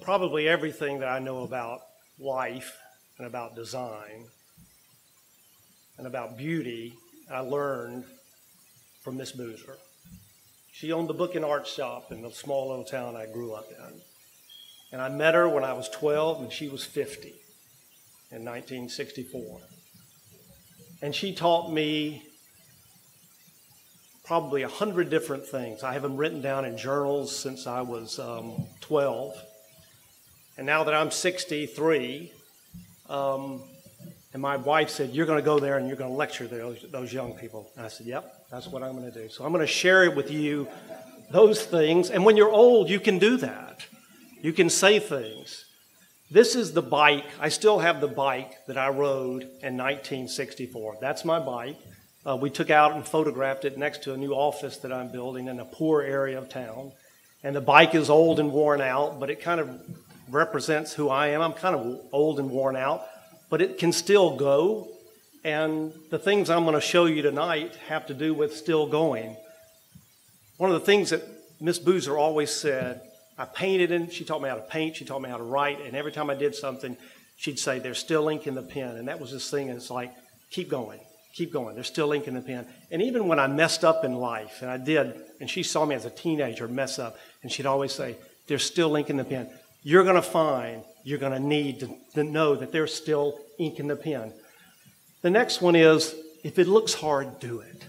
Probably everything that I know about life and about design and about beauty, I learned from Miss Boozer. She owned the book and art shop in the small little town I grew up in. And I met her when I was 12 and she was 50 in 1964. And she taught me probably 100 different things. I have them written down in journals since I was 12. And now that I'm 63, and my wife said, you're going to go there and you're going to lecture those young people. And I said, yep, that's what I'm going to do. So I'm going to share with you those things. And when you're old, you can do that. You can say things. This is the bike. I still have the bike that I rode in 1964. That's my bike. We took out and photographed it next to a new office that I'm building in a poor area of town. And the bike is old and worn out, but it kind of represents who I am. I'm kind of old and worn out, but it can still go. And the things I'm going to show you tonight have to do with still going. One of the things that Miss Boozer always said, I painted in, she taught me how to paint, she taught me how to write, and every time I did something, she'd say, there's still ink in the pen. And that was this thing, and it's like, keep going, there's still ink in the pen. And even when I messed up in life, and I did, and she saw me as a teenager mess up, and she'd always say, there's still ink in the pen. You're going to find, you're going to need to know that there's still ink in the pen. The next one is, if it looks hard, do it.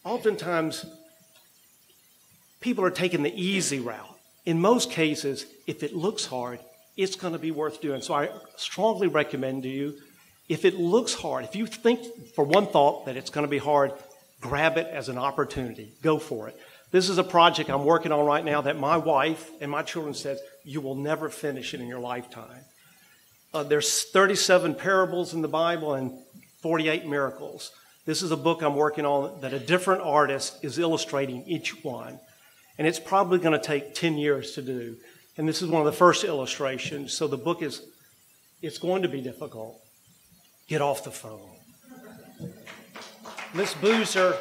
Oftentimes, people are taking the easy route. In most cases, if it looks hard, it's going to be worth doing. So I strongly recommend to you, if it looks hard, if you think for one thought that it's going to be hard, grab it as an opportunity. Go for it. This is a project I'm working on right now that my wife and my children said, you will never finish it in your lifetime. There's 37 parables in the Bible and 48 miracles. This is a book I'm working on that a different artist is illustrating each one. And it's probably going to take 10 years to do. And this is one of the first illustrations. So the book it's going to be difficult. Get off the phone. Miss Boozer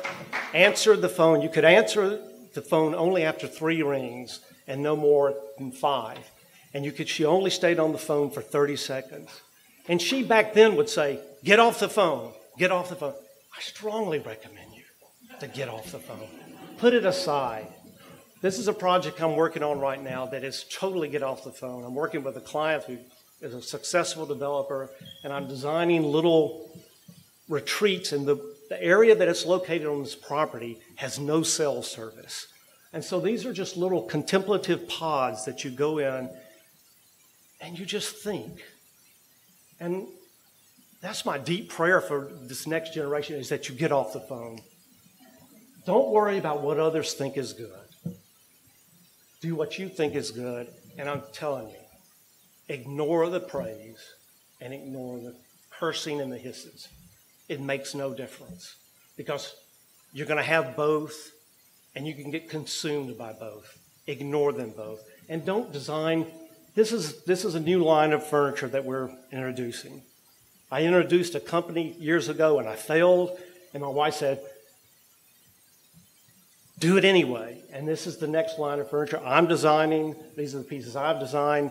answered the phone. You could answer the phone only after 3 rings and no more than 5. And she only stayed on the phone for 30 seconds. And she back then would say, get off the phone, get off the phone. I strongly recommend you to get off the phone. Put it aside. This is a project I'm working on right now that is totally get off the phone. I'm working with a client who is a successful developer, and I'm designing little retreats. And the area that it's located on this property has no cell service. And so these are just little contemplative pods that you go in and you just think. And that's my deep prayer for this next generation, is that you get off the phone. Don't worry about what others think is good. Do what you think is good, and I'm telling you, ignore the praise and ignore the cursing and the hisses. It makes no difference, because you're going to have both, and you can get consumed by both. Ignore them both. And don't design. This is a new line of furniture that we're introducing. I introduced a company years ago, and I failed, and my wife said, do it anyway. And this is the next line of furniture I'm designing. These are the pieces I've designed.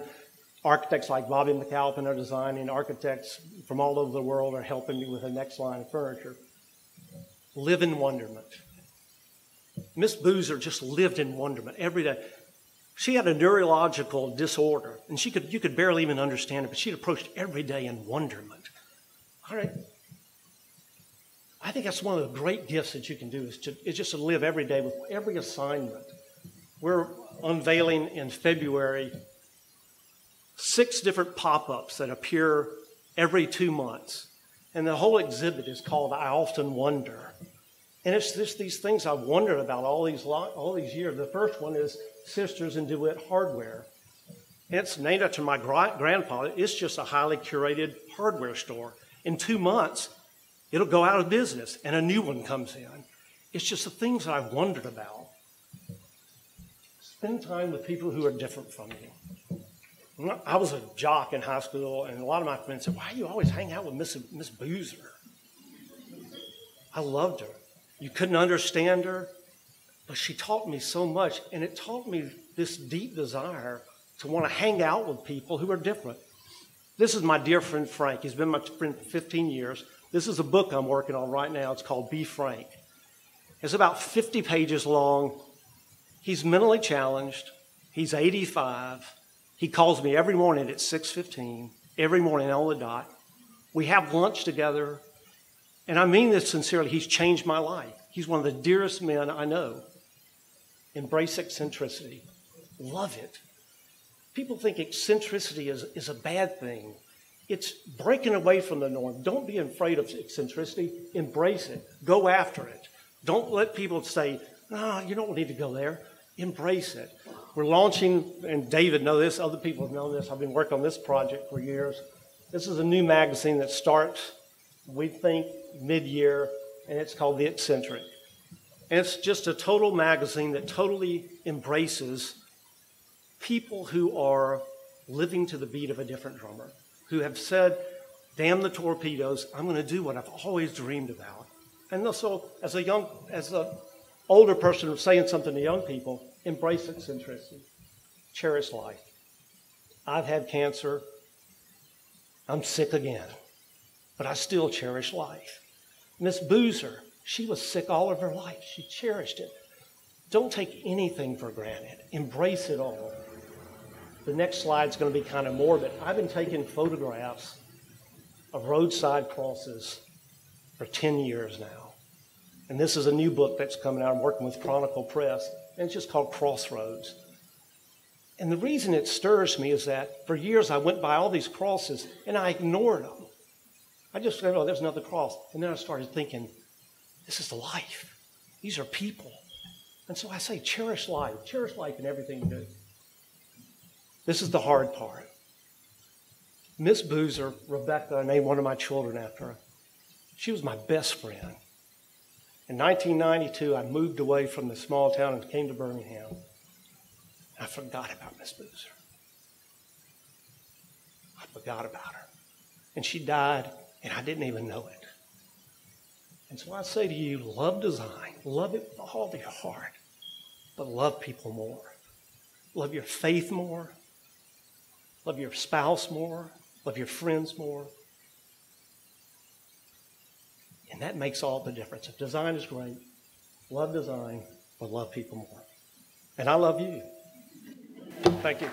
Architects like Bobby McAlpin are designing. Architects from all over the world are helping me with the next line of furniture. Live in wonderment. Miss Boozer just lived in wonderment every day. She had a neurological disorder, and you could barely even understand it, but she'd approached every day in wonderment. All right. I think that's one of the great gifts that you can do, is just to live every day with every assignment. We're unveiling in February 6 different pop-ups that appear every 2 months. And the whole exhibit is called I Often Wonder. And it's just these things I've wondered about all these years. The first one is Sisters in DeWitt Hardware. And it's named after my grandfather. It's just a highly curated hardware store. In 2 months, it'll go out of business, and a new one comes in. It's just the things that I've wondered about. Spend time with people who are different from you. I was a jock in high school, and a lot of my friends said, why do you always hang out with Miss Boozer? I loved her. You couldn't understand her, but she taught me so much, and it taught me this deep desire to want to hang out with people who are different. This is my dear friend Frank. He's been my friend for 15 years. This is a book I'm working on right now. It's called Be Frank. It's about 50 pages long. He's mentally challenged. He's 85. He calls me every morning at 6:15, every morning on the dot. We have lunch together. And I mean this sincerely. He's changed my life. He's one of the dearest men I know. Embrace eccentricity. Love it. People think eccentricity is a bad thing. It's breaking away from the norm. Don't be afraid of eccentricity. Embrace it. Go after it. Don't let people say, no, you don't need to go there. Embrace it. We're launching, and David knows this, other people have known this. I've been working on this project for years. This is a new magazine that starts, we think, mid-year, and it's called The Eccentric. And it's just a total magazine that totally embraces people who are living to the beat of a different drummer, who have said, damn the torpedoes, I'm going to do what I've always dreamed about. And so as an older person saying something to young people, embrace eccentricity, cherish life. I've had cancer. I'm sick again, but I still cherish life. Miss Boozer, she was sick all of her life. She cherished it. Don't take anything for granted. Embrace it all. The next slide's going to be kind of morbid. I've been taking photographs of roadside crosses for 10 years now. And this is a new book that's coming out. I'm working with Chronicle Press, and it's just called Crossroads. And the reason it stirs me is that for years I went by all these crosses and I ignored them. I just said, oh, there's another cross. And then I started thinking, this is life. These are people. And so I say, cherish life. Cherish life in everything you do. This is the hard part. Miss Boozer, Rebecca, I named one of my children after her. She was my best friend. In 1992, I moved away from the small town and came to Birmingham. I forgot about Miss Boozer. I forgot about her. And she died, and I didn't even know it. And so I say to you, love design. Love it with all of your heart. But love people more. Love your faith more. Love your spouse more. Love your friends more. And that makes all the difference. If design is great, love design, but love people more. And I love you. Thank you.